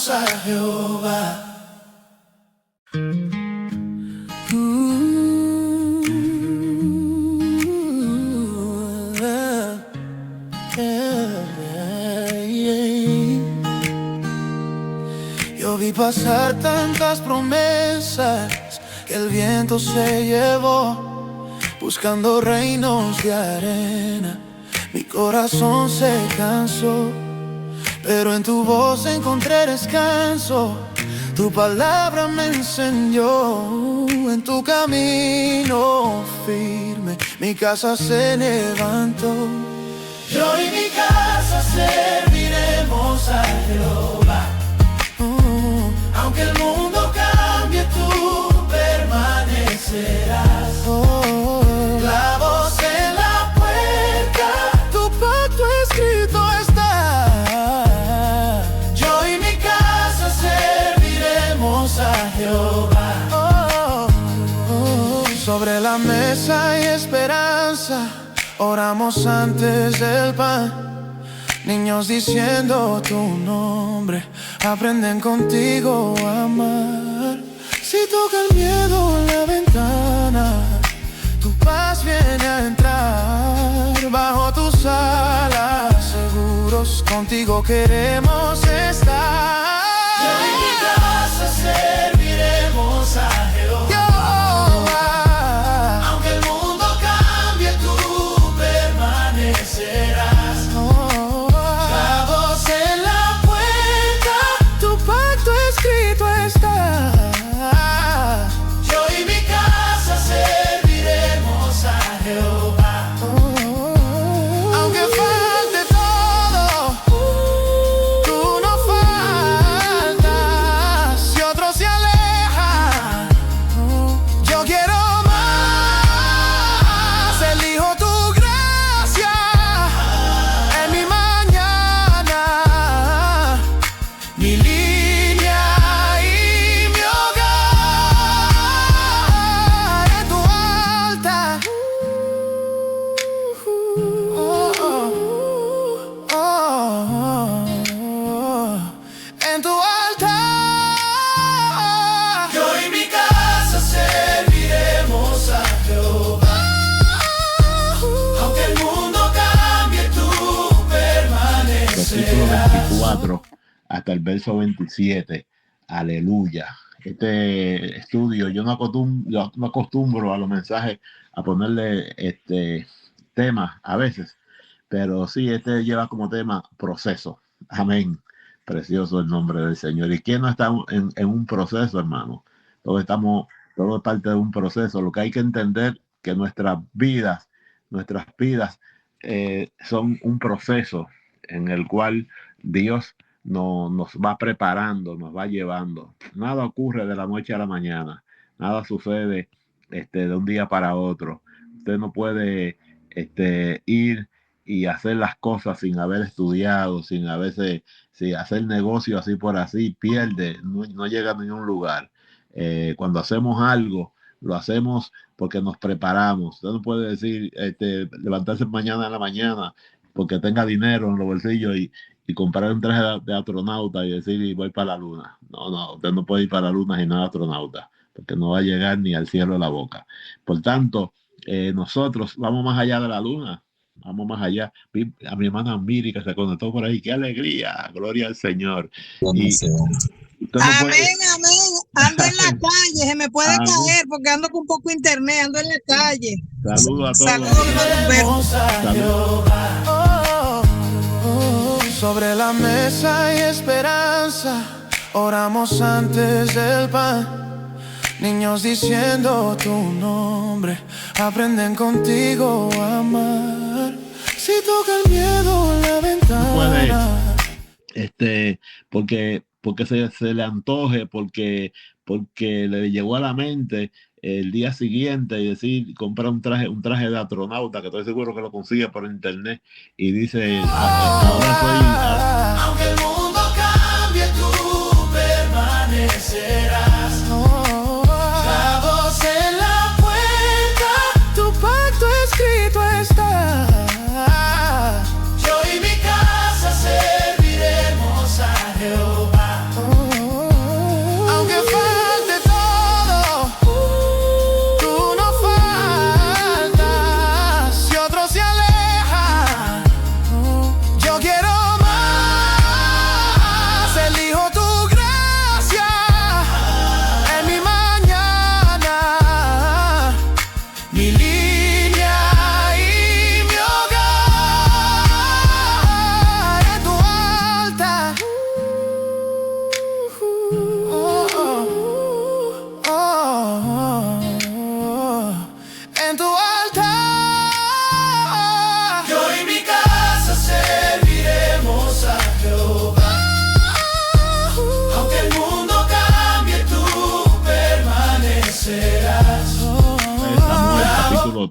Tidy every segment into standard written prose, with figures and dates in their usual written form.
serviremos a Jehová. Yo vi pasar tantas promesas que el viento se llevó, buscando reinos de arena. Mi corazón se cansó, pero en tu voz encontré descanso. Tu palabra me enseñó, en tu camino firme mi casa se levantó. Yo y mi casa serviremos a Jehová. Aunque el mundo cambie, tú permanecerás. La voz en la puerta, tu pacto escrito está. Yo y mi casa serviremos a Jehová. Sobre la mesa hay esperanza, oramos antes del pan. Niños diciendo tu nombre, aprenden contigo a amar. Si toca el miedo en la ventana, tu paz viene a entrar. Bajo tus alas seguros, contigo queremos estar. Yo y mi casa serviremos a Jehová. Aunque el mundo cambie, tú permanecerás. Versículo 24 hasta el verso 27. Aleluya. Este estudio, yo no acostumbro a los mensajes a ponerle temas a veces, pero sí, lleva como tema proceso. Amén. Precioso el nombre del Señor. ¿Y quién no está en un proceso, hermano? Todo es parte de un proceso. Lo que hay que entender que nuestras vidas son un proceso en el cual Dios nos va preparando, nos va llevando. Nada ocurre de la noche a la mañana, nada sucede de un día para otro. Usted no puede ir y hacer las cosas sin haber estudiado, sin hacer negocio así por así, pierde, no llega a ningún lugar. Cuando hacemos algo, lo hacemos porque nos preparamos. Usted no puede decir, levantarse mañana en la mañana porque tenga dinero en los bolsillos y comprar un traje de astronauta y decir, voy para la luna. No, usted no puede ir para la luna sin nada astronauta, porque no va a llegar ni al cielo de la boca. Por tanto, nosotros vamos más allá de la luna, vamos más allá. Vi a mi hermana Miri que se conectó por ahí, qué alegría, gloria al Señor. Amén, amén. Ando en la calle, se me puede caer porque ando con poco internet, ando en la calle. Saludos a todos. Saludos. Sobre la mesa hay esperanza, oramos antes del pan. Niños diciendo tu nombre, aprenden contigo a amar. Si toca el miedo en la ventana. Porque se le antoje, porque le llegó a la mente el día siguiente y decir, comprar un traje de astronauta, que estoy seguro que lo consigue por internet, y dice, ahora soy... Aunque el mundo cambie, tú permanecerás. La voz en la puerta, tu pacto escrito está. Yo y mi casa serviremos a Jehová.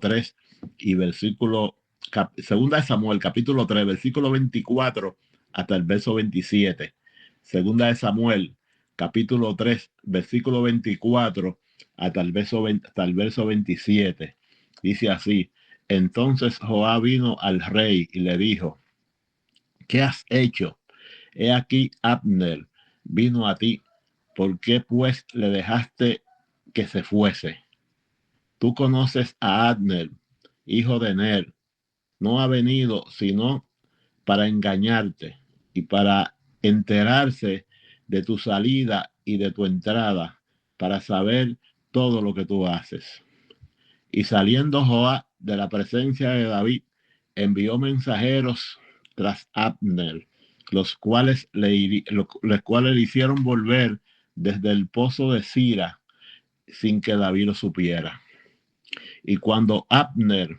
3 y segunda de Samuel, capítulo 3, versículo 24 hasta el verso 27. Segunda de Samuel, capítulo 3, versículo 24 hasta el verso 27. Dice así: entonces Joab vino al rey y le dijo: ¿qué has hecho? He aquí Abner vino a ti. ¿Por qué pues le dejaste que se fuese? Tú conoces a Abner, hijo de Ner. No ha venido sino para engañarte y para enterarse de tu salida y de tu entrada, para saber todo lo que tú haces. Y saliendo Joab de la presencia de David, envió mensajeros tras Abner, los cuales le hicieron volver desde el pozo de Sira sin que David lo supiera. Y cuando Abner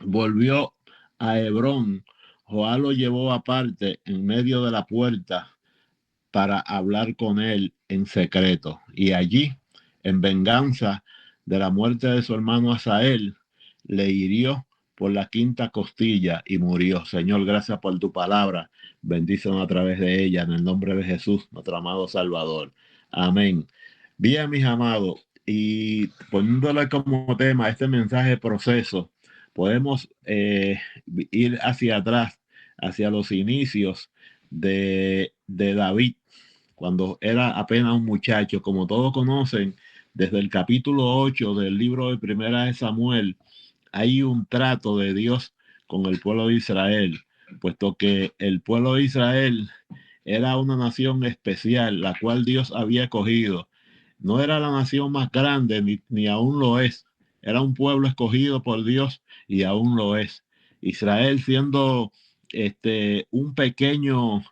volvió a Hebrón, Joab lo llevó aparte en medio de la puerta para hablar con él en secreto. Y allí, en venganza de la muerte de su hermano Asael, le hirió por la quinta costilla y murió. Señor, gracias por tu palabra. Bendícenos a través de ella, en el nombre de Jesús, nuestro amado Salvador. Amén. Bien, mis amados, y poniéndole como tema este mensaje proceso, podemos ir hacia atrás, hacia los inicios de David, cuando era apenas un muchacho. Como todos conocen, desde el capítulo 8 del libro de Primera de Samuel, hay un trato de Dios con el pueblo de Israel, puesto que el pueblo de Israel era una nación especial, la cual Dios había escogido. No era la nación más grande, ni aún lo es. Era un pueblo escogido por Dios y aún lo es. Israel siendo un pequeño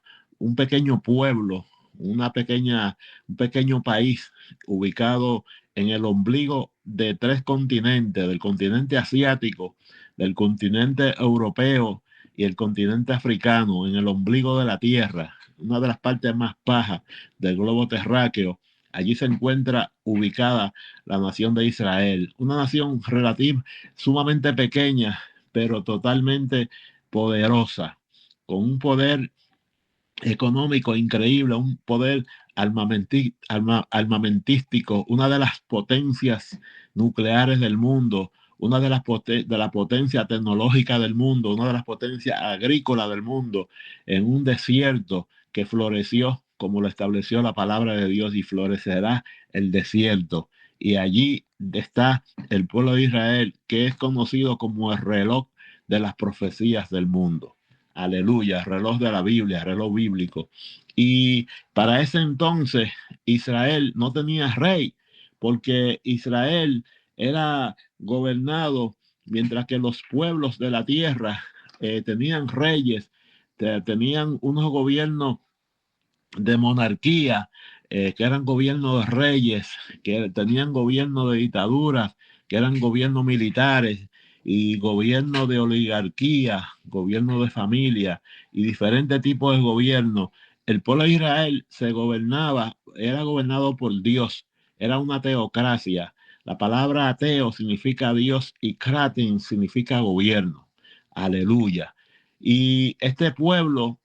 pueblo, un pequeño país ubicado en el ombligo de 3 continentes, del continente asiático, del continente europeo y el continente africano, en el ombligo de la tierra, una de las partes más bajas del globo terráqueo. Allí se encuentra ubicada la nación de Israel, una nación sumamente pequeña, pero totalmente poderosa, con un poder económico increíble, un poder armamentístico, una de las potencias nucleares del mundo, una de la potencia tecnológica del mundo, una de las potencias agrícolas del mundo, en un desierto que floreció como lo estableció la palabra de Dios, y florecerá el desierto. Y allí está el pueblo de Israel, que es conocido como el reloj de las profecías del mundo. Aleluya, reloj de la Biblia, reloj bíblico. Y para ese entonces Israel no tenía rey, porque Israel era gobernado, mientras que los pueblos de la tierra tenían reyes, tenían unos gobiernos de monarquía, que eran gobiernos de reyes, que tenían gobierno de dictaduras, que eran gobiernos militares, y gobierno de oligarquía, gobierno de familia y diferentes tipos de gobierno. El pueblo de Israel era gobernado por Dios, era una teocracia. La palabra ateo significa Dios y kraten significa gobierno. Aleluya. Y este pueblo,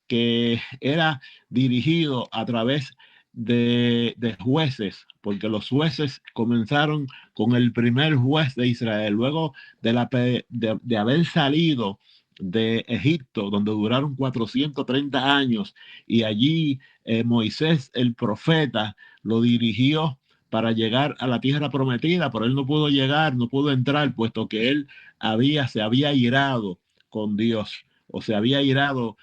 que era dirigido a través de jueces, porque los jueces comenzaron con el primer juez de Israel, luego de haber salido de Egipto, donde duraron 430 años, y allí Moisés, el profeta, lo dirigió para llegar a la tierra prometida, pero él no pudo llegar, no pudo entrar, puesto que él se había irado con Dios, o se había irado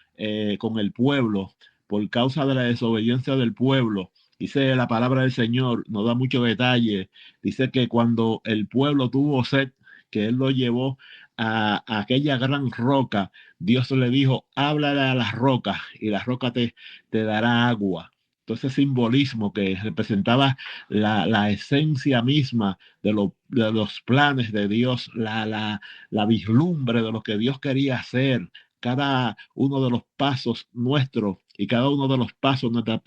con el pueblo por causa de la desobediencia del pueblo. Dice la palabra del Señor, nos da mucho detalle. Dice que cuando el pueblo tuvo sed, que él lo llevó a aquella gran roca, Dios le dijo: háblale a las rocas y la roca te dará agua. Entonces, simbolismo que representaba la esencia misma de los planes de Dios, la vislumbre de lo que Dios quería hacer, cada uno de los pasos nuestros y cada uno de los pasos de nuestra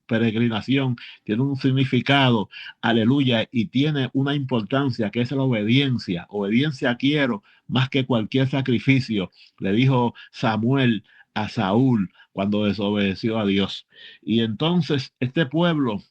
peregrinación tiene un significado, aleluya, y tiene una importancia que es la obediencia. Obediencia quiero más que cualquier sacrificio, le dijo Samuel a Saúl cuando desobedeció a Dios. Y entonces este pueblo,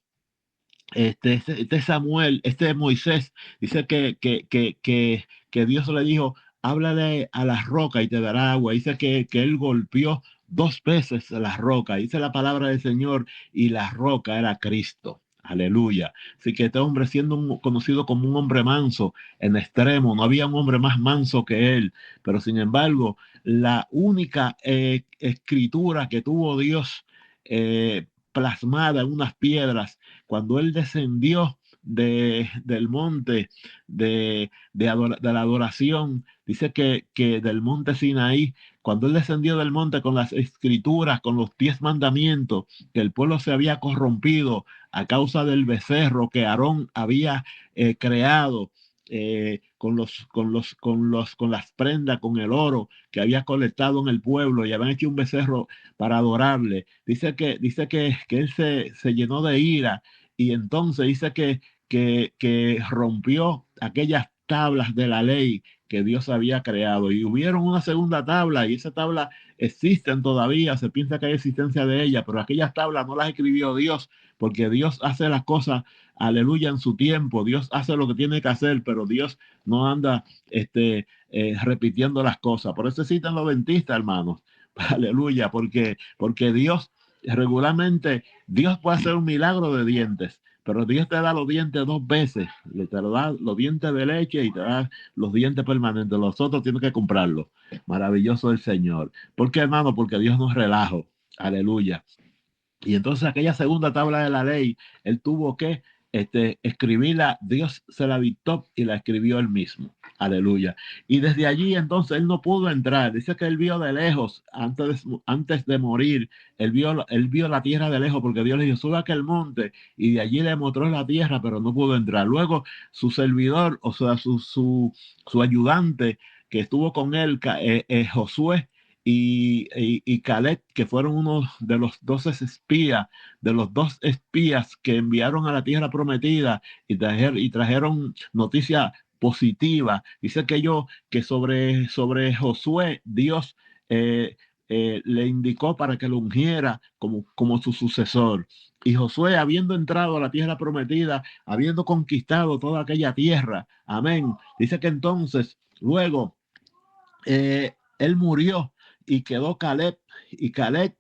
este Samuel, este Moisés, dice que Dios le dijo, háblale a la roca y te dará agua. Dice que él golpeó 2 veces la roca. Dice la palabra del Señor y la roca era Cristo. Aleluya. Así que este hombre siendo conocido como un hombre manso en extremo, no había un hombre más manso que él, pero sin embargo, la única escritura que tuvo Dios plasmada en unas piedras cuando él descendió del monte de la adoración, dice que del monte Sinaí, cuando él descendió del monte con las escrituras, con los 10 mandamientos, que el pueblo se había corrompido a causa del becerro que Aarón había creado, con las prendas, con el oro que había colectado en el pueblo y habían hecho un becerro para adorarle. Dice que él se llenó de ira y entonces dice que rompió aquellas tablas de la ley que Dios había creado y hubieron una segunda tabla y esa tabla existen todavía, se piensa que hay existencia de ella, pero aquellas tablas no las escribió Dios porque Dios hace las cosas, aleluya, en su tiempo, Dios hace lo que tiene que hacer, pero Dios no anda repitiendo las cosas. Por eso citan los dentistas, hermanos, aleluya, porque Dios regularmente, Dios puede hacer un milagro de dientes, pero Dios te da los dientes 2 veces, te da los dientes de leche y te da los dientes permanentes, los otros tienes que comprarlos. Maravilloso el Señor. ¿Por qué, hermano? Porque Dios nos relaja, aleluya. Y entonces aquella segunda tabla de la ley, él tuvo que escribirla, Dios se la dictó y la escribió él mismo. Aleluya. Y desde allí entonces él no pudo entrar. Dice que él vio de lejos, antes de morir, él vio la tierra de lejos porque Dios le dijo, sube a aquel monte y de allí le mostró la tierra, pero no pudo entrar. Luego su servidor, o sea, su ayudante que estuvo con él, Josué, y Caleb, que fueron uno de los 12 espías, de los 2 espías que enviaron a la tierra prometida y trajeron noticia positiva. Dice que sobre Josué, Dios le indicó para que lo ungiera como su sucesor. Y Josué, habiendo entrado a la tierra prometida, habiendo conquistado toda aquella tierra, amén. Dice que entonces, luego, él murió y quedó Caleb, y Caleb,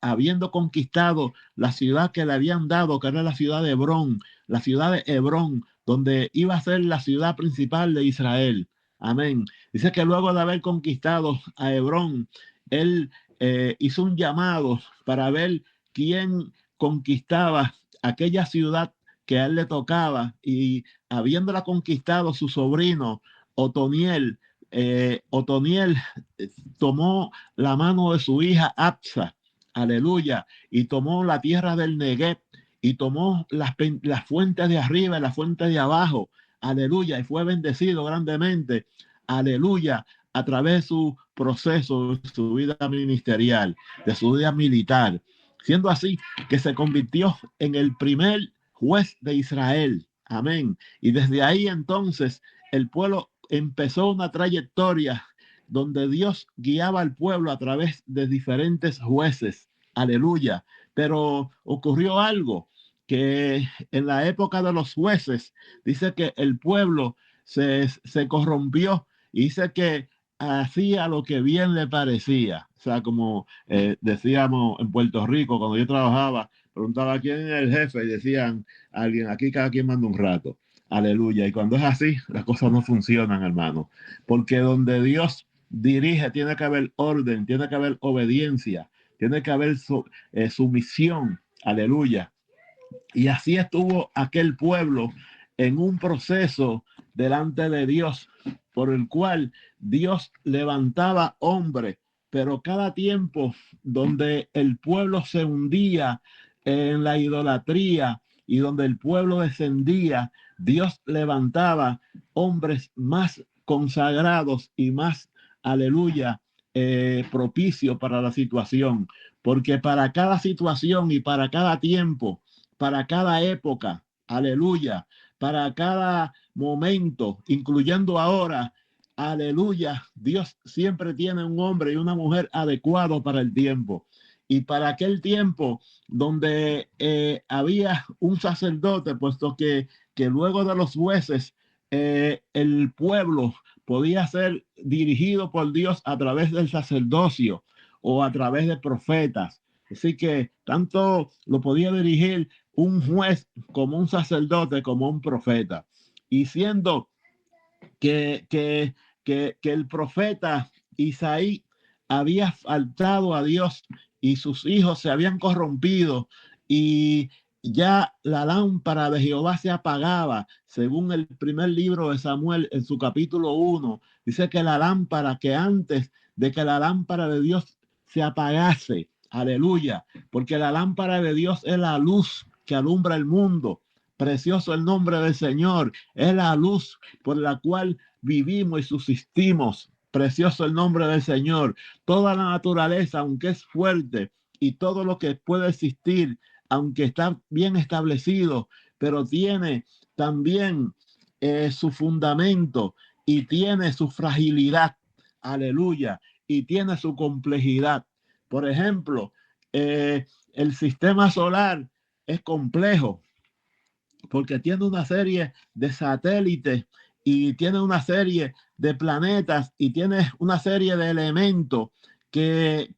habiendo conquistado la ciudad que le habían dado, que era la ciudad de Hebrón, la ciudad de Hebrón, donde iba a ser la ciudad principal de Israel. Amén. Dice que luego de haber conquistado a Hebrón, él hizo un llamado para ver quién conquistaba aquella ciudad que a él le tocaba, y habiéndola conquistado su sobrino Otoniel, Otoniel tomó la mano de su hija Absa, aleluya, y tomó la tierra del Negev, y tomó las fuentes de arriba y las fuentes de abajo, aleluya, y fue bendecido grandemente, aleluya, a través de su proceso, de su vida ministerial, de su vida militar, siendo así que se convirtió en el primer juez de Israel, amén, y desde ahí entonces el pueblo empezó una trayectoria donde Dios guiaba al pueblo a través de diferentes jueces. Aleluya. Pero ocurrió algo, que en la época de los jueces, dice que el pueblo se corrompió y dice que hacía lo que bien le parecía. O sea, como decíamos en Puerto Rico, cuando yo trabajaba, preguntaba quién era el jefe y decían, alguien, aquí cada quien manda un rato. Aleluya. Y cuando es así, las cosas no funcionan, hermano. Porque donde Dios dirige, tiene que haber orden, tiene que haber obediencia, tiene que haber sumisión. Aleluya. Y así estuvo aquel pueblo en un proceso delante de Dios, por el cual Dios levantaba hombres, pero cada tiempo donde el pueblo se hundía en la idolatría y donde el pueblo descendía, Dios levantaba hombres más consagrados y más, aleluya, propicio para la situación, porque para cada situación y para cada tiempo, para cada época, aleluya, para cada momento, incluyendo ahora, aleluya, Dios siempre tiene un hombre y una mujer adecuado para el tiempo. Y para aquel tiempo donde había un sacerdote, puesto que luego de los jueces, el pueblo podía ser dirigido por Dios a través del sacerdocio o a través de profetas. Así que tanto lo podía dirigir un juez como un sacerdote, como un profeta. Y siendo que el profeta Isaí había faltado a Dios y sus hijos se habían corrompido y ya la lámpara de Jehová se apagaba, según el primer libro de Samuel en su capítulo 1, dice que la lámpara, que antes de que la lámpara de Dios se apagase, aleluya, porque la lámpara de Dios es la luz que alumbra el mundo. Precioso el nombre del Señor, es la luz por la cual vivimos y subsistimos. Precioso el nombre del Señor. Toda la naturaleza, aunque es fuerte, y todo lo que puede existir, aunque está bien establecido, pero tiene también su fundamento y tiene su fragilidad. Aleluya. Y tiene su complejidad. Por ejemplo, el sistema solar es complejo porque tiene una serie de satélites y tiene una serie de planetas y tiene una serie de elementos que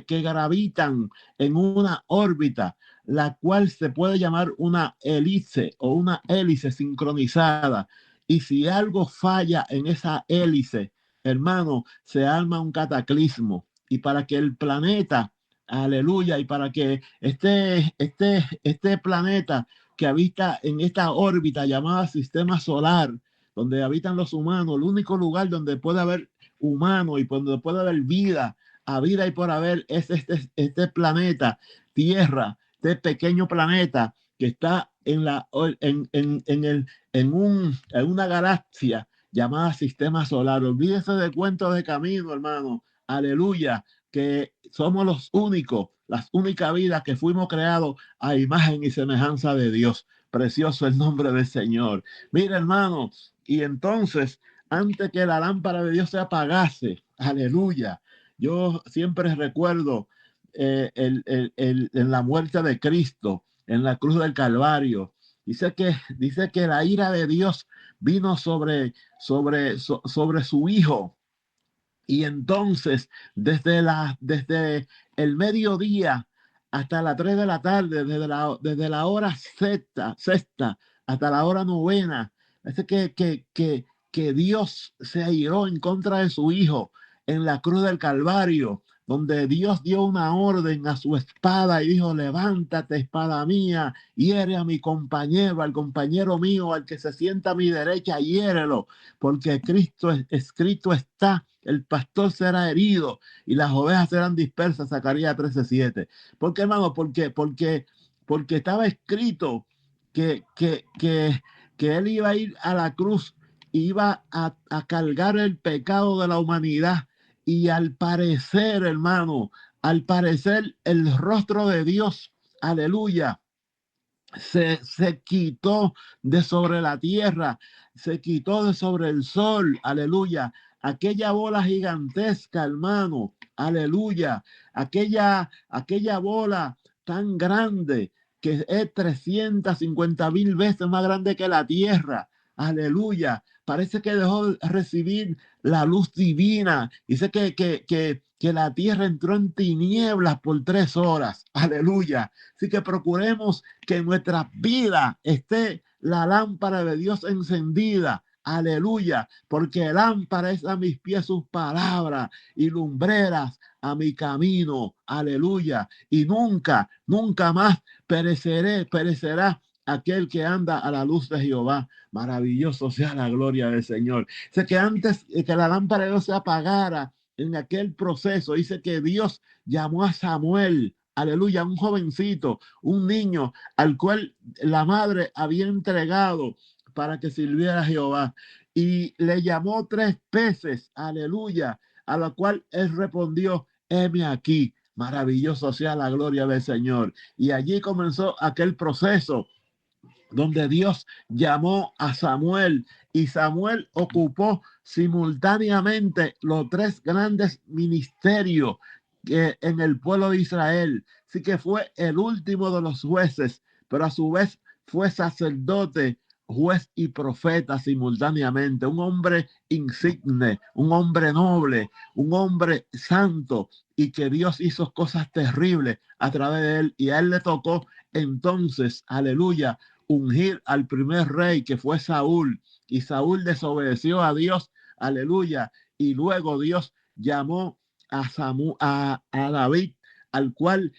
gravitan en una órbita, la cual se puede llamar una hélice o una hélice sincronizada. Y si algo falla en esa hélice, hermano, se arma un cataclismo. Y para que el planeta, aleluya, y para que este planeta que habita en esta órbita llamada sistema solar, donde habitan los humanos, el único lugar donde puede haber humano y donde puede haber vida, a vida y por haber, es este planeta, Tierra, este pequeño planeta que está en una galaxia llamada sistema solar. Olvídese de cuentos de camino, hermano. Aleluya, que somos los únicos, las únicas vidas que fuimos creados a imagen y semejanza de Dios. Precioso el nombre del Señor. Mira, hermano, y entonces, antes que la lámpara de Dios se apagase, aleluya, yo siempre recuerdo en la muerte de Cristo, en la cruz del Calvario. Dice que la ira de Dios vino sobre su Hijo. Y entonces, desde el mediodía hasta las 3 de la tarde, desde la hora sexta hasta la hora novena, dice que Dios se airó en contra de su Hijo en la cruz del Calvario, donde Dios dio una orden a su espada y dijo: levántate, espada mía, hiere a mi compañero, al compañero mío, al que se sienta a mi derecha, hiérelo, porque escrito está: el pastor será herido y las ovejas serán dispersas. Zacarías 13:7. ¿Por qué, hermano? Porque estaba escrito que él iba a ir a la cruz, iba a cargar el pecado de la humanidad. Y al parecer, hermano, el rostro de Dios, aleluya, se quitó de sobre la tierra, se quitó de sobre el sol, aleluya. Aquella bola gigantesca, hermano, aleluya. Aquella bola tan grande que es 350,000 veces más grande que la tierra, aleluya. Parece que dejó de recibir la luz divina. Dice que la tierra entró en tinieblas por 3 horas, aleluya. Así que procuremos que en nuestra vida esté la lámpara de Dios encendida. Aleluya, porque lámpara es a mis pies sus palabras y lumbreras a mi camino. Aleluya. Y nunca más perecerá aquel que anda a la luz de Jehová. Maravilloso sea la gloria del Señor. Dice que antes que la lámpara de Dios se apagara, en aquel proceso, dice que Dios llamó a Samuel, aleluya, un jovencito, un niño al cual la madre había entregado para que sirviera a Jehová, y le llamó 3 veces, aleluya, a la cual él respondió, heme aquí. Maravilloso sea la gloria del Señor. Y allí comenzó aquel proceso donde Dios llamó a Samuel y Samuel ocupó simultáneamente los tres grandes ministerios que en el pueblo de Israel. Así que fue el último de los jueces, pero a su vez fue sacerdote, juez y profeta simultáneamente. Un hombre insigne, un hombre noble, un hombre santo, y que Dios hizo cosas terribles a través de él, y a él le tocó entonces, aleluya, ungir al primer rey, que fue Saúl, y Saúl desobedeció a Dios, aleluya, y luego Dios llamó a David, al cual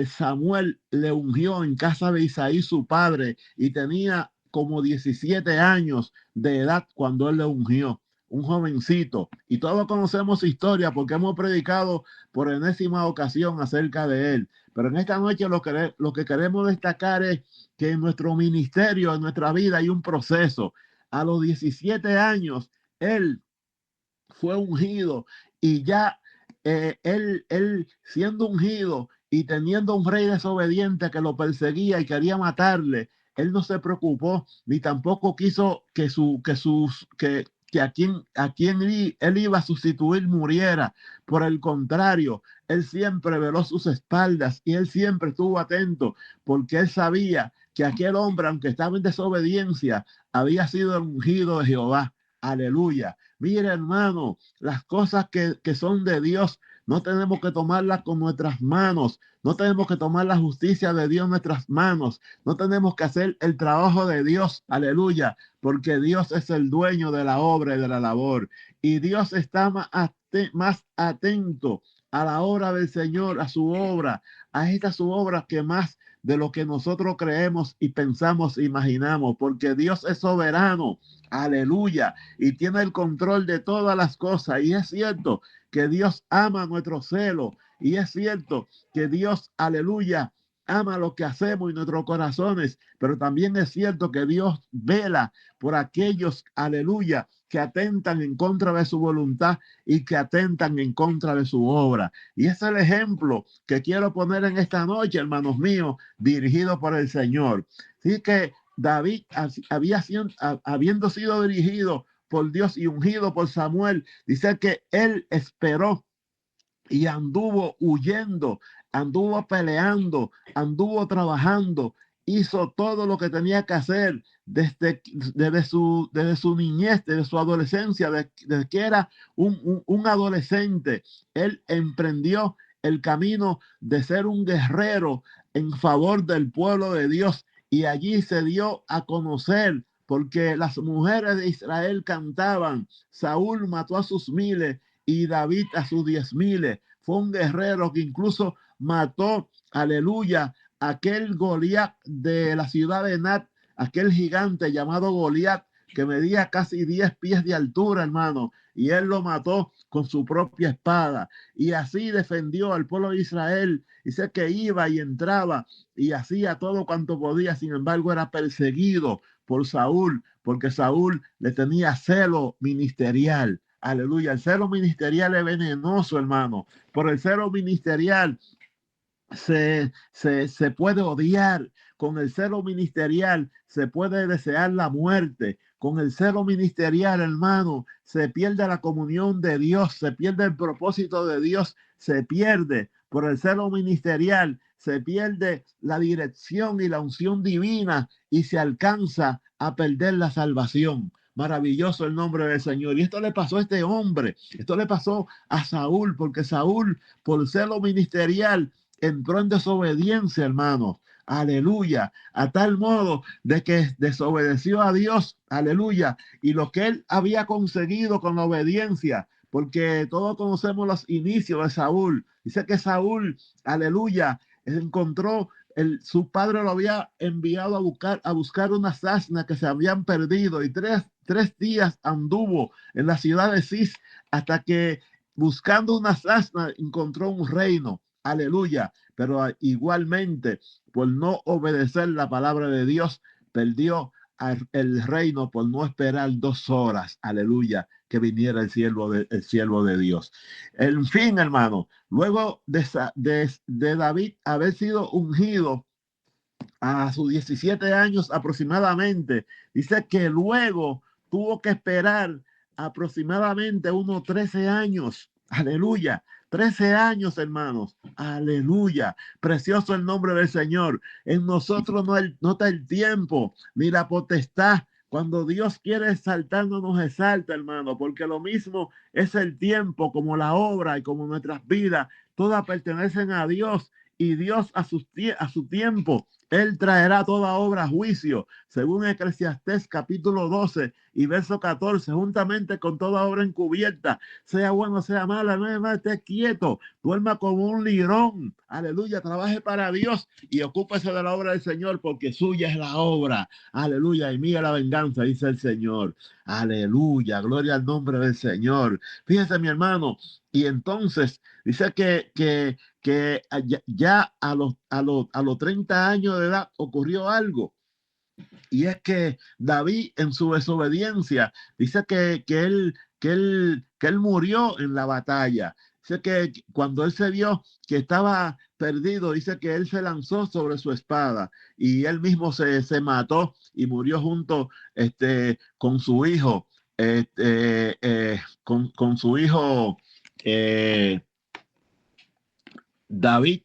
Samuel le ungió en casa de Isaí su padre, y tenía como 17 años de edad cuando él le ungió, un jovencito, y todos conocemos su historia porque hemos predicado por enésima ocasión acerca de él. Pero en esta noche lo que queremos destacar es que en nuestro ministerio, en nuestra vida, hay un proceso. A los 17 años, él fue ungido, y ya él siendo ungido y teniendo un rey desobediente que lo perseguía y quería matarle, él no se preocupó ni tampoco quiso que a quien él iba a sustituir muriera. Por el contrario, él siempre veló sus espaldas y él siempre estuvo atento, porque él sabía que aquel hombre, aunque estaba en desobediencia, había sido el ungido de Jehová. Aleluya. Mira, hermano, las cosas que son de Dios no tenemos que tomarlas con nuestras manos. No tenemos que tomar la justicia de Dios en nuestras manos. No tenemos que hacer el trabajo de Dios. Aleluya. Porque Dios es el dueño de la obra y de la labor. Y Dios está más atento a la obra del Señor, a su obra, a esta su obra, que más de lo que nosotros creemos y pensamos, imaginamos, porque Dios es soberano. Aleluya. Y tiene el control de todas las cosas. Y es cierto que Dios ama nuestro celo. Y es cierto que Dios, aleluya, ama lo que hacemos en nuestros corazones. Pero también es cierto que Dios vela por aquellos, aleluya, que atentan en contra de su voluntad y que atentan en contra de su obra. Y ese es el ejemplo que quiero poner en esta noche, hermanos míos, dirigido por el Señor. Así que David, habiendo sido dirigido por Dios y ungido por Samuel, dice que él esperó y anduvo huyendo, anduvo peleando, anduvo trabajando, hizo todo lo que tenía que hacer desde su niñez, desde su adolescencia, desde que era un adolescente. Él emprendió el camino de ser un guerrero en favor del pueblo de Dios, y allí se dio a conocer, porque las mujeres de Israel cantaban: Saúl mató a sus miles y David a sus 10,000. Fue un guerrero que incluso mató, aleluya, aquel Goliat de la ciudad de Nat, aquel gigante llamado Goliat, que medía casi 10 pies de altura, hermano, y él lo mató con su propia espada. Y así defendió al pueblo de Israel. Dice que iba y entraba y hacía todo cuanto podía. Sin embargo, era perseguido por Saúl, porque Saúl le tenía celo ministerial. Aleluya. El celo ministerial es venenoso, hermano. Por el celo ministerial se puede odiar. Con el celo ministerial se puede desear la muerte. Con el celo ministerial, hermano, se pierde la comunión de Dios, se pierde el propósito de Dios, se pierde. Por el celo ministerial se pierde la dirección y la unción divina, y se alcanza a perder la salvación. Maravilloso el nombre del Señor. Y esto le pasó a este hombre, esto le pasó a Saúl, porque Saúl, por celo ministerial, entró en desobediencia, hermanos. Aleluya. A tal modo de que desobedeció a Dios. Aleluya. Y lo que él había conseguido con la obediencia, porque todos conocemos los inicios de Saúl. Dice que Saúl, aleluya, encontró, su padre lo había enviado a buscar unas asnas que se habían perdido, y tres días anduvo en la ciudad de Cis, hasta que, buscando unas asnas, encontró un reino. Aleluya. Pero igualmente, por no obedecer la palabra de Dios, perdió el reino por no esperar 2 horas. Aleluya. que viniera el siervo de Dios. En fin, hermano, luego de David haber sido ungido a sus 17 años aproximadamente, dice que luego tuvo que esperar aproximadamente unos 13 años. Aleluya. 13 años, hermanos. Aleluya. Precioso el nombre del Señor. En nosotros no está el tiempo ni la potestad. Cuando Dios quiere exaltarnos, nos exalta, hermano, porque lo mismo es el tiempo, como la obra y como nuestras vidas, todas pertenecen a Dios, y Dios a su tiempo, Él traerá toda obra a juicio, según Eclesiastés capítulo 12 y verso 14, juntamente con toda obra encubierta, sea bueno, sea mala, no esté quieto, duerma como un lirón, aleluya, trabaje para Dios y ocúpese de la obra del Señor, porque suya es la obra, aleluya, y mía la venganza, dice el Señor, aleluya, gloria al nombre del Señor. Fíjese, mi hermano, y entonces dice que ya a los 30 años de edad ocurrió algo. Y es que David, en su desobediencia, dice que él murió en la batalla. Dice que cuando él se vio que estaba perdido, dice que él se lanzó sobre su espada y él mismo se mató y murió junto con su hijo, con su hijo David.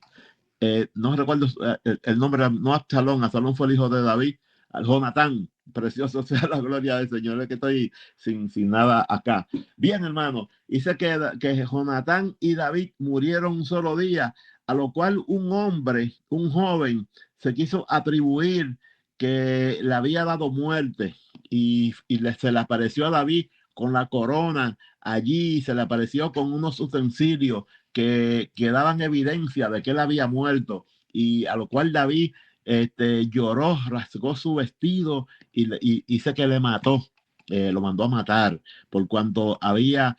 No recuerdo el nombre, no Absalón. Absalón fue el hijo de David, Jonatán. Precioso sea la gloria del Señor, es que estoy sin nada acá. Bien, hermano, dice que Jonatán y David murieron un solo día, a lo cual un joven, se quiso atribuir que le había dado muerte se le apareció a David con la corona allí, se le apareció con unos utensilios que daban evidencia de que él había muerto, y a lo cual David lloró, rasgó su vestido y dice que le mató, lo mandó a matar, por cuanto había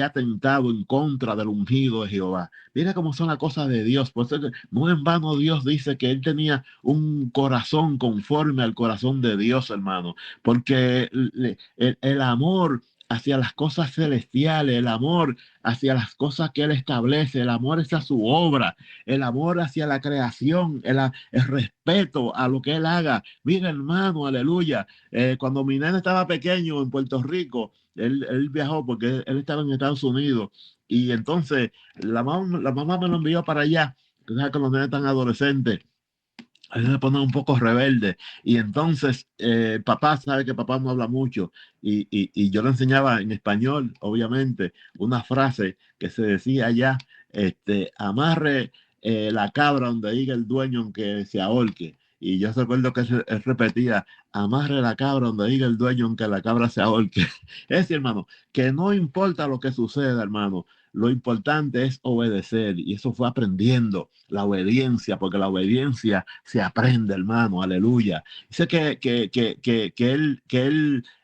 atentado en contra del ungido de Jehová. Mira cómo son las cosas de Dios. Por eso no en vano Dios dice que él tenía un corazón conforme al corazón de Dios, hermano, porque el amor hacia las cosas celestiales, el amor hacia las cosas que Él establece, el amor hacia su obra, el amor hacia la creación, el respeto a lo que Él haga. Mira, hermano, aleluya. Cuando mi nene estaba pequeño en Puerto Rico, él viajó porque él estaba en Estados Unidos, y entonces la mamá me lo envió para allá. Tú sabes que los nenes están adolescentes, a veces se pone un poco rebelde, y entonces papá sabe que papá no habla mucho, y yo le enseñaba en español, obviamente, una frase que se decía allá, amarre la cabra donde diga el dueño aunque se ahorque. Y yo recuerdo que él repetía, amarre la cabra donde diga el dueño aunque la cabra se ahorque. Es decir, hermano, que no importa lo que suceda, hermano, lo importante es obedecer, y eso fue aprendiendo la obediencia, porque la obediencia se aprende, hermano, aleluya. Dice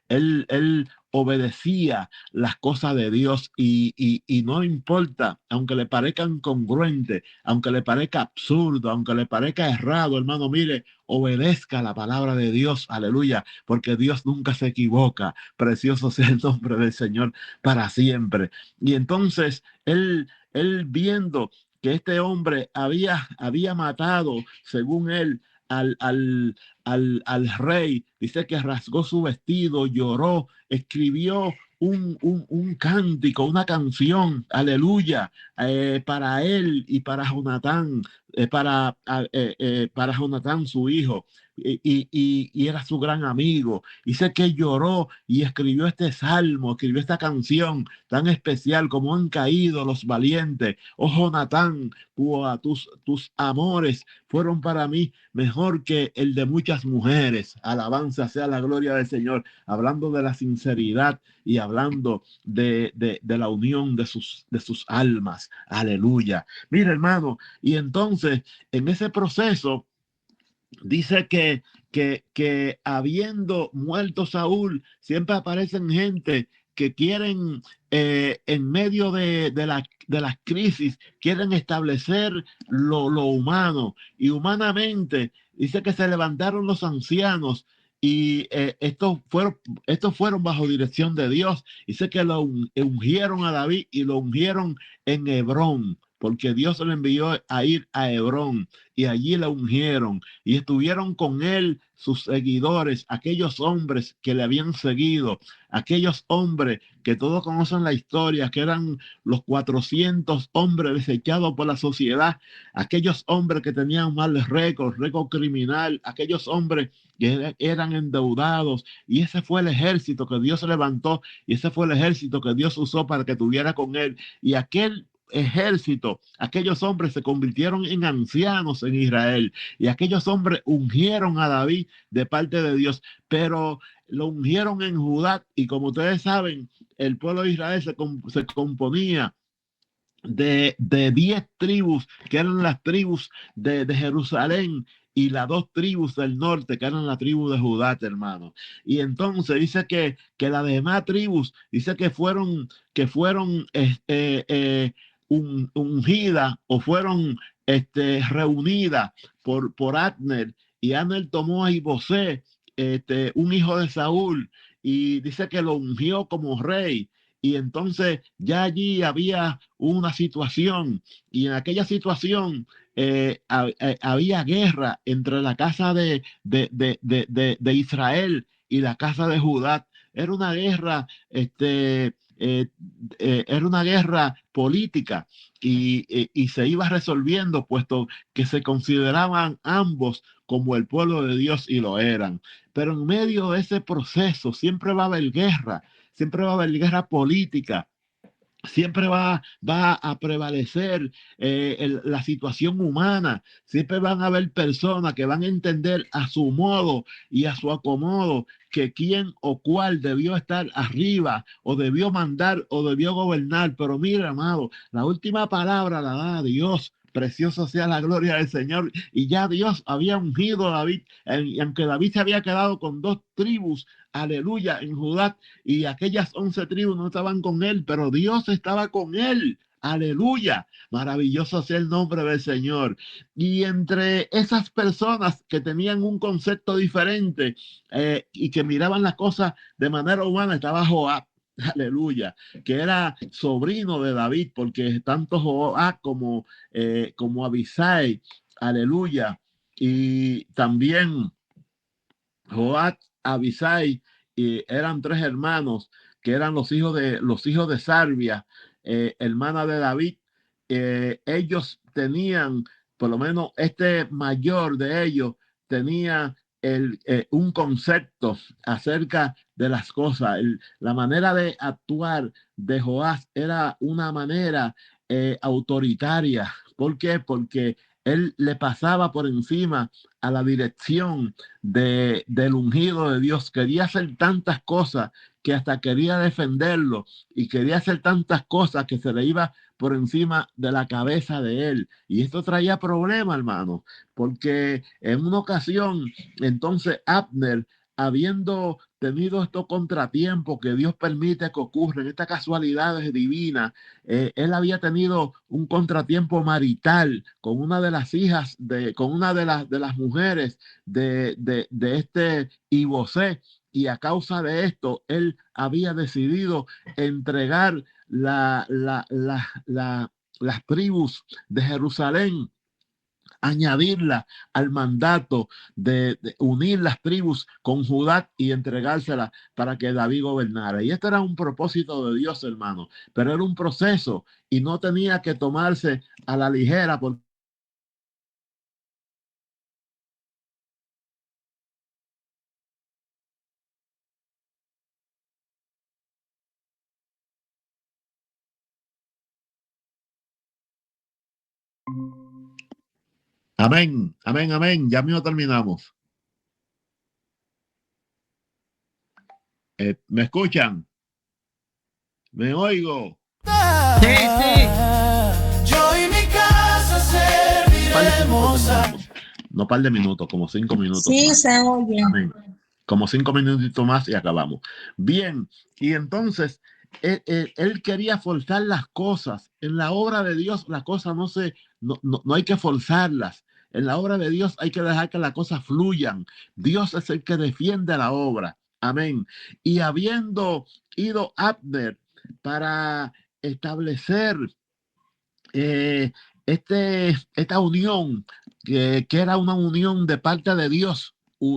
él obedecía las cosas de Dios, y no importa, aunque le parezca incongruente, aunque le parezca absurdo, aunque le parezca errado, hermano, mire, obedezca la palabra de Dios, aleluya, porque Dios nunca se equivoca. Precioso sea el nombre del Señor para siempre. Y entonces él viendo que este hombre había matado, según él, al rey, dice que rasgó su vestido, lloró, escribió un cántico, una canción, aleluya, para él y para Jonatán, para Jonatán su hijo, y era su gran amigo. Dice que lloró y escribió este salmo, escribió esta canción tan especial: como han caído los valientes, oh Jonatán, tus amores fueron para mí mejor que el de muchas mujeres. Alabanza sea la gloria del Señor, hablando de la sinceridad y hablando de la unión de sus almas. Aleluya. Mira, hermano, y entonces en ese proceso dice que habiendo muerto Saúl, siempre aparecen gente que quieren, en medio de las crisis, quieren establecer lo humano. Y humanamente, dice que se levantaron los ancianos y estos fueron bajo dirección de Dios. Dice que lo ungieron a David y lo ungieron en Hebrón, porque Dios le envió a ir a Hebrón y allí lo ungieron y estuvieron con él sus seguidores, aquellos hombres que le habían seguido, aquellos hombres que todos conocen la historia, que eran los 400 hombres desechados por la sociedad, aquellos hombres que tenían mal récord criminal, aquellos hombres que eran endeudados, y ese fue el ejército que Dios levantó, y ese fue el ejército que Dios usó para que tuviera con él, y aquel ejército, aquellos hombres se convirtieron en ancianos en Israel, y aquellos hombres ungieron a David de parte de Dios, pero lo ungieron en Judá, y como ustedes saben, el pueblo de Israel se componía de 10 tribus, que eran las tribus de Jerusalén, y las 2 tribus del norte, que eran la tribu de Judá, hermano. Y entonces dice que las demás tribus, dice que fueron ungidas o fueron reunidas por Abner, y Abner tomó a Isbosé, un hijo de Saúl, y dice que lo ungió como rey. Y entonces ya allí había una situación, y en aquella situación había guerra entre la casa de Israel y la casa de Judá. Era una guerra, era una guerra política, y se iba resolviendo, puesto que se consideraban ambos como el pueblo de Dios, y lo eran. Pero en medio de ese proceso siempre va a haber guerra. Siempre va a haber guerra política, siempre va a prevalecer la situación humana, siempre van a haber personas que van a entender a su modo y a su acomodo que quién o cuál debió estar arriba, o debió mandar, o debió gobernar. Pero mira, amado, la última palabra la da Dios. Precioso sea la gloria del Señor. Y ya Dios había ungido a David, y aunque David se había quedado con 2 tribus, aleluya, en Judá, y aquellas 11 tribus no estaban con él, pero Dios estaba con él. Aleluya, maravilloso sea el nombre del Señor. Y entre esas personas que tenían un concepto diferente, y que miraban las cosas de manera humana, estaba Joab. Aleluya, que era sobrino de David, porque tanto Joab como Abisai, aleluya, y también Joab, Abisai, eran 3 hermanos que eran los hijos de Sarbia, hermana de David. Ellos tenían, por lo menos este mayor de ellos, tenía un concepto acerca de las cosas. La manera de actuar de Joab era una manera autoritaria. ¿Por qué? Porque él le pasaba por encima a la dirección del ungido de Dios. Quería hacer tantas cosas que hasta quería defenderlo, y quería hacer tantas cosas que se le iba por encima de la cabeza de él. Y esto traía problemas, hermano, porque en una ocasión, entonces Abner, habiendo tenido estos contratiempos que Dios permite que ocurran, estas casualidades divinas, él había tenido un contratiempo marital con una de las hijas, con una de las mujeres de este Isbosé, y a causa de esto, él había decidido entregar las tribus de Jerusalén, añadirla al mandato de unir las tribus con Judá y entregárselas para que David gobernara. Y este era un propósito de Dios, hermano, pero era un proceso y no tenía que tomarse a la ligera, porque amén, amén, amén. Ya mismo terminamos. ¿Me escuchan? ¿Me oigo? Sí, sí. Yo y mi casa serviremos. No, par de minutos, como 5 minutos. Sí, más. se oye. Amén. Como 5 minutitos más y acabamos. Bien, y entonces él quería forzar las cosas. En la obra de Dios, las cosas no hay que forzarlas. En la obra de Dios hay que dejar que las cosas fluyan. Dios es el que defiende la obra. Amén. Y habiendo ido Abner para establecer eh, esta unión, que era una unión de parte de Dios,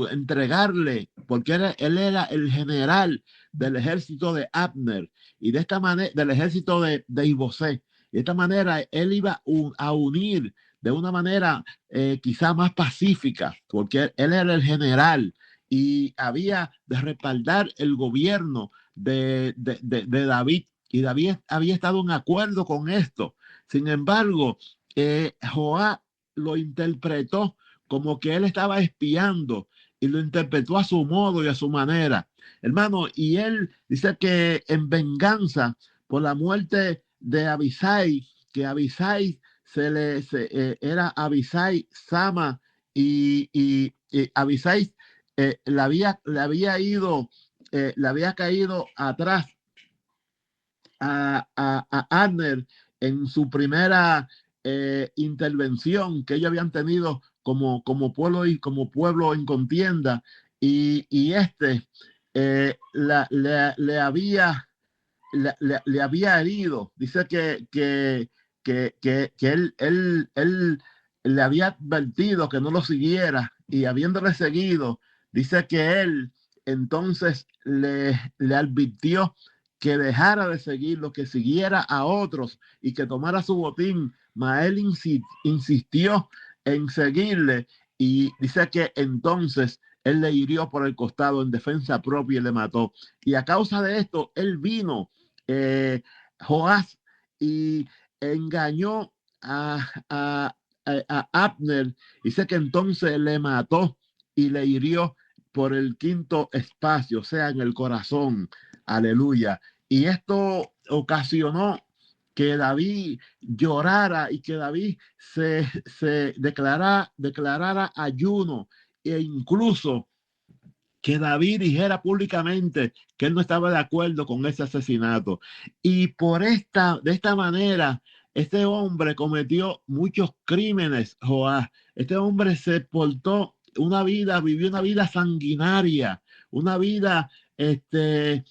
entregarle, porque él era el general del ejército de Abner y de esta manera del ejército de Isbosé. De esta manera él iba a unir de una manera quizá más pacífica, porque él era el general y había de respaldar el gobierno de David. Y David había estado en acuerdo con esto. Sin embargo, Joab lo interpretó como que él estaba espiando y lo interpretó a su modo y a su manera. Hermano, y él dice que en venganza por la muerte de Abisai, que Abisai era Abisai Sama y Abisai le había caído atrás a Abner en su primera intervención que ellos habían tenido como pueblo y como pueblo en contienda y le había herido. Dice que él le había advertido que no lo siguiera y habiéndole seguido, dice que él entonces le advirtió que dejara de seguirlo, que siguiera a otros y que tomara su botín. Mas él insistió en seguirle y dice que entonces él le hirió por el costado en defensa propia y le mató. Y a causa de esto, él vino, Joás, y engañó a Abner. Dice que entonces le mató y le hirió por el quinto espacio, o sea, en el corazón. Aleluya. Y esto ocasionó que David llorara y que David se declarara ayuno e incluso que David dijera públicamente que él no estaba de acuerdo con ese asesinato. Y de esta manera, este hombre cometió muchos crímenes, Joás. Este hombre vivió una vida sanguinaria, una vida de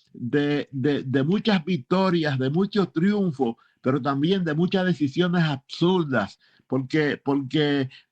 muchas victorias, de muchos triunfos, pero también de muchas decisiones absurdas, porque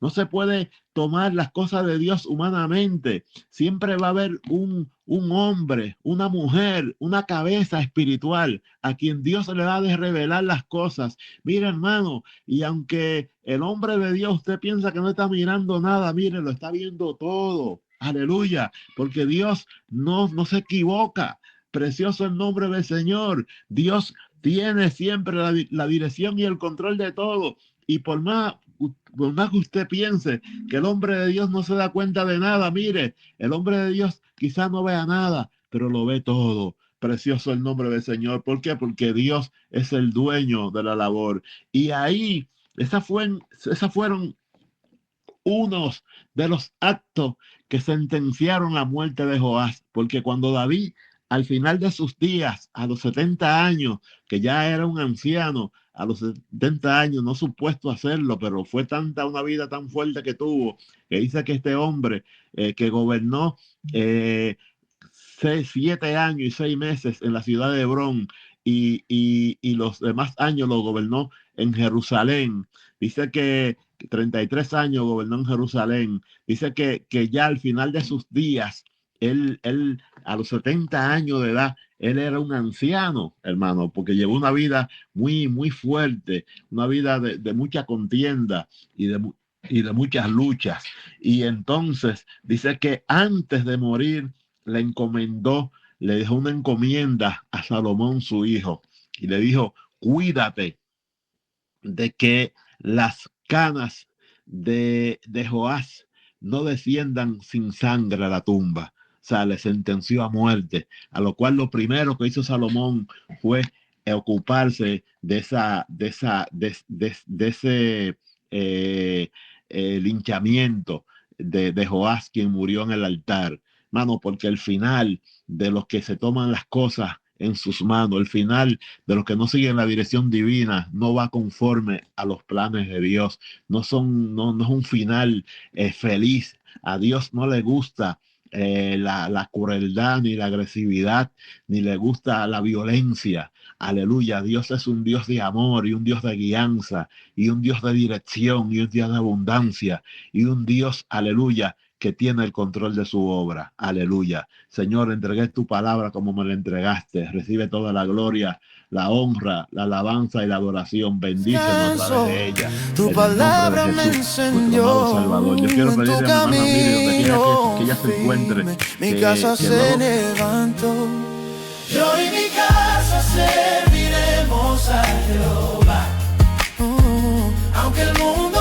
no se puede tomar las cosas de Dios humanamente. Siempre va a haber un hombre, una mujer, una cabeza espiritual a quien Dios le va a revelar las cosas. Mira, hermano, y aunque el hombre de Dios, usted piensa que no está mirando nada, mire, lo está viendo todo. Aleluya, porque Dios no se equivoca. Precioso el nombre del Señor. Dios tiene siempre la dirección y el control de todo. Y por más que usted piense que el hombre de Dios no se da cuenta de nada, mire, el hombre de Dios quizás no vea nada, pero lo ve todo. Precioso el nombre del Señor. ¿Por qué? Porque Dios es el dueño de la labor. Y ahí, esas fueron unos de los actos que sentenciaron la muerte de Joás, porque cuando David, al final de sus días, a los 70 años, que ya era un anciano, a los 70 años, no supuesto hacerlo, pero fue una vida tan fuerte que tuvo, que dice que este hombre que gobernó 7 años y 6 meses en la ciudad de Hebrón y los demás años lo gobernó en Jerusalén. Dice que 33 años gobernó en Jerusalén. Dice que ya al final de sus días, él a los 70 años de edad, él era un anciano, hermano, porque llevó una vida muy, muy fuerte, una vida de mucha contienda y de muchas luchas. Y entonces dice que antes de morir le dejó una encomienda a Salomón, su hijo, y le dijo: cuídate de que las canas de Joás no desciendan sin sangre a la tumba. O sea, le sentenció a muerte, a lo cual lo primero que hizo Salomón fue ocuparse de ese linchamiento de Joás, quien murió en el altar. Mano, porque el final de los que se toman las cosas en sus manos. El final de los que no siguen la dirección divina no va conforme a los planes de Dios. No es un final feliz. A Dios no le gusta la crueldad, ni la agresividad, ni le gusta la violencia. Aleluya, Dios es un Dios de amor y un Dios de guianza y un Dios de dirección y un Dios de abundancia y un Dios, aleluya, que tiene el control de su obra. Aleluya. Señor, entregué tu palabra como me la entregaste. Recibe toda la gloria, la honra, la alabanza y la adoración. Bendícenos a través de ella. Tu palabra me enseñó Salvador. Yo quiero pedirle a mi hermana Miri, donde quiera que ella se encuentre, mi casa se levantó. Yo y mi casa serviremos a Jehová. Aunque el mundo